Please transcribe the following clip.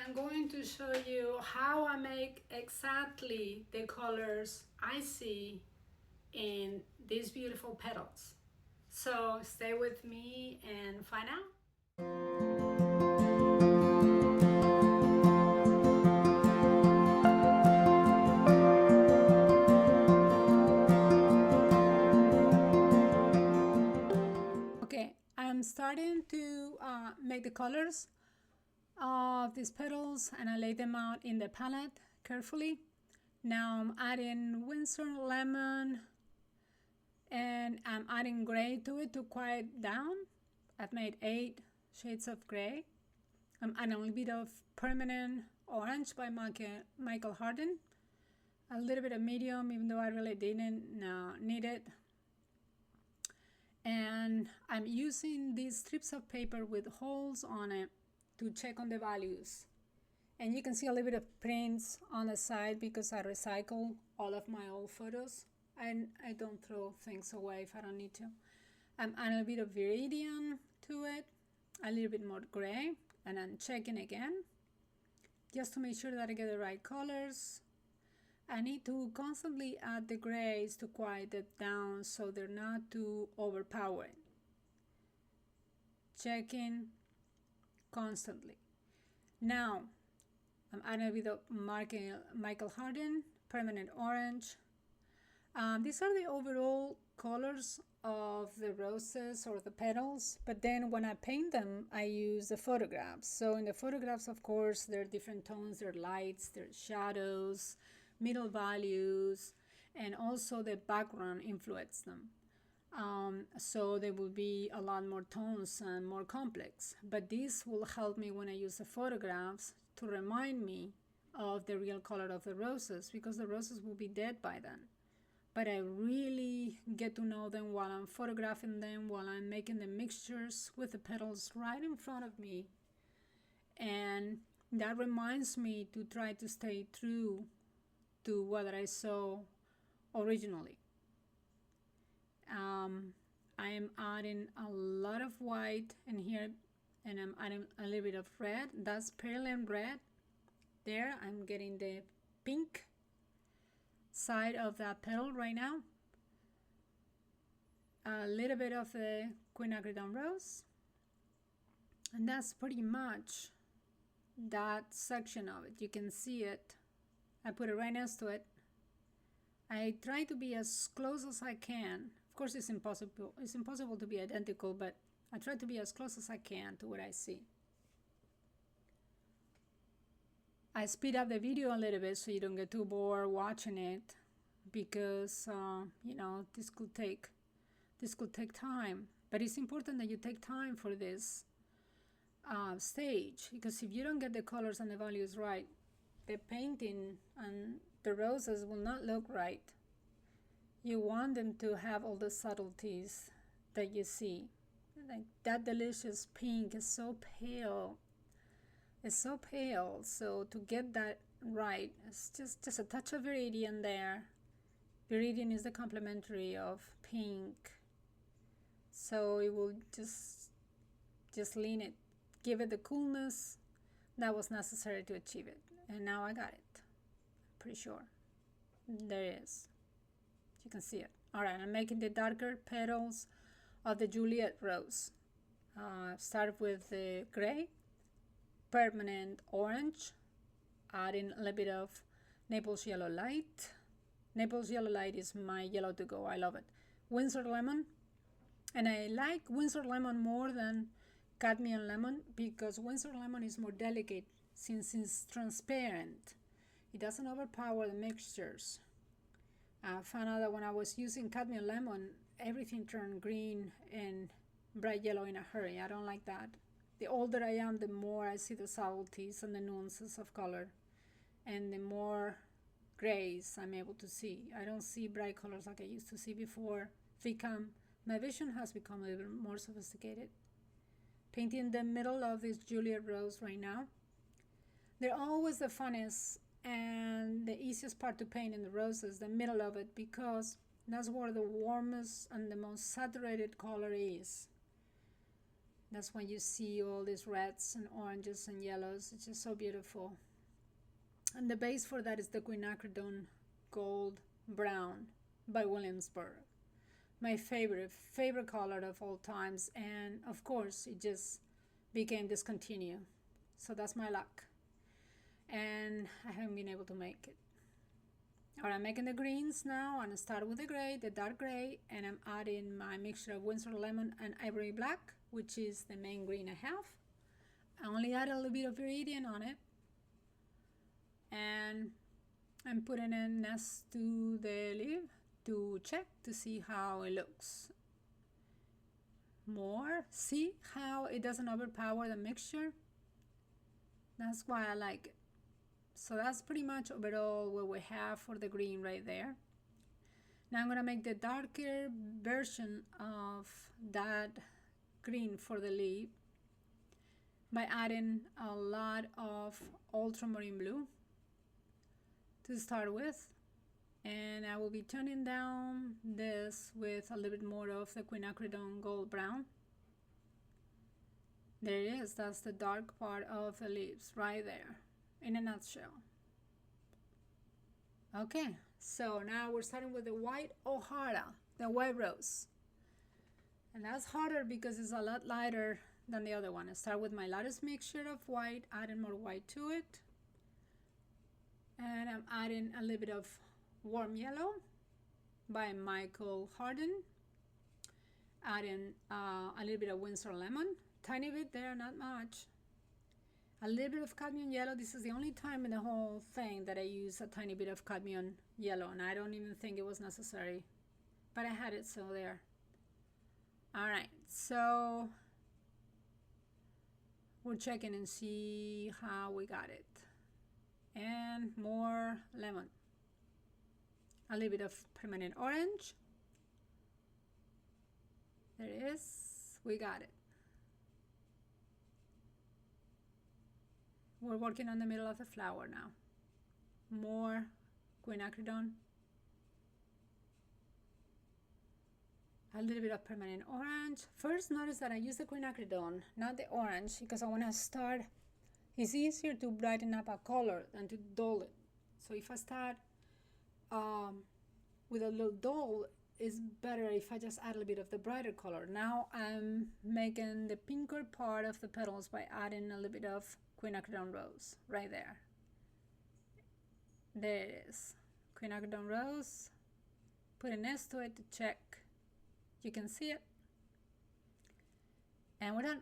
I'm going to show you how I make exactly the colors I see in these beautiful petals. So stay with me and find out. Okay, I'm starting to make the colors of these petals and I lay them out in the palette carefully. Now I'm adding Windsor lemon and I'm adding gray to it to quiet down. I've made 8 shades of gray. I'm adding a little bit of permanent orange by Michael Hardin. A little bit of medium, even though I really didn't need it. And I'm using these strips of paper with holes on it to check on the values. And you can see a little bit of prints on the side because I recycle all of my old photos. And I don't throw things away if I don't need to. I'm adding a bit of viridian to it, a little bit more gray, and I'm checking again just to make sure that I get the right colors. I need to constantly add the grays to quiet it down so they're not too overpowering. Checking constantly. Now, I'm adding a bit of Michael Hardin, permanent orange. These are the overall colors of the roses or the petals, but then when I paint them, I use the photographs. So in the photographs, of course, there are different tones, there are lights, there are shadows, middle values, and also the background influences them. So there will be a lot more tones and more complex. But this will help me when I use the photographs to remind me of the real color of the roses, because the roses will be dead by then. But I really get to know them while I'm photographing them, while I'm making the mixtures with the petals right in front of me. And that reminds me to try to stay true to what I saw originally. I am adding a lot of white in here, and I'm adding a little bit of red. That's pearl red. There, I'm getting the pink side of that petal right now. A little bit of the quinacridone rose, and that's pretty much that section of it. You can see it. I put it right next to it. I try to be as close as I can. Of course, it's impossible. It's impossible to be identical, but I try to be as close as I can to what I see. I speed up the video a little bit so you don't get too bored watching it, because this could take time. But it's important that you take time for this stage, because if you don't get the colors and the values right, the painting and the roses will not look right. You want them to have all the subtleties that you see. Like that delicious pink is so pale. It's so pale. So to get that right, it's just a touch of viridian there. Viridian is the complementary of pink. So it will just lean it, give it the coolness that was necessary to achieve it. And now I got it. Pretty sure. There it is. You can see it. Alright, I'm making the darker petals of the Juliet rose. Start with the gray, permanent orange, adding a little bit of Naples yellow light. Naples yellow light is my yellow to go. I love it. Windsor lemon. And I like Windsor lemon more than cadmium lemon because Windsor lemon is more delicate since it's transparent. It doesn't overpower the mixtures. I found out that when I was using cadmium lemon, everything turned green and bright yellow in a hurry. I don't like that. The older I am, the more I see the subtleties and the nuances of color, and the more grays I'm able to see. I don't see bright colors like I used to see before. My vision has become a little more sophisticated. Painting the middle of this Juliet rose right now. They're always the funnest and the easiest part to paint in the roses, the middle of it, because that's where the warmest and the most saturated color is. That's when you see all these reds and oranges and yellows. It's just so beautiful. And the base for that is the quinacridone gold brown by Williamsburg. My favorite color of all times, and of course it just became discontinued. So that's my luck. And I haven't been able to make it. Alright, I'm making the greens now, and I start with the gray, the dark gray, and I'm adding my mixture of Windsor lemon and ivory black, which is the main green I have. I only add a little bit of iridium on it, and I'm putting it next to the leaf to check to see how it looks. More, see how it doesn't overpower the mixture? That's why I like it. So that's pretty much overall what we have for the green right there. Now I'm gonna make the darker version of that green for the leaf by adding a lot of ultramarine blue to start with. And I will be turning down this with a little bit more of the quinacridone gold brown. There it is, that's the dark part of the leaves right there, in a nutshell. Okay, so now we're starting with the white O'Hara, the white rose. And that's harder because it's a lot lighter than the other one. I start with my lightest mixture of white, adding more white to it. And I'm adding a little bit of warm yellow by Michael Harden. Adding a little bit of Windsor lemon, tiny bit there, not much. A little bit of cadmium yellow. This is the only time in the whole thing that I use a tiny bit of cadmium yellow, and I don't even think it was necessary, but I had it, so there. All right, so we'll check in and see how we got it. And more lemon. A little bit of permanent orange. There it is. We got it. We're working on the middle of the flower now. More quinacridone. A little bit of permanent orange. First, notice that I use the quinacridone, not the orange, because I want to start. It's easier to brighten up a color than to dull it. So if I start with a little dull, it's better if I just add a little bit of the brighter color. Now I'm making the pinker part of the petals by adding a little bit of quinacridone rose right there. There it is. Quinacridone rose. Put an S to it to check. You can see it. And we're done.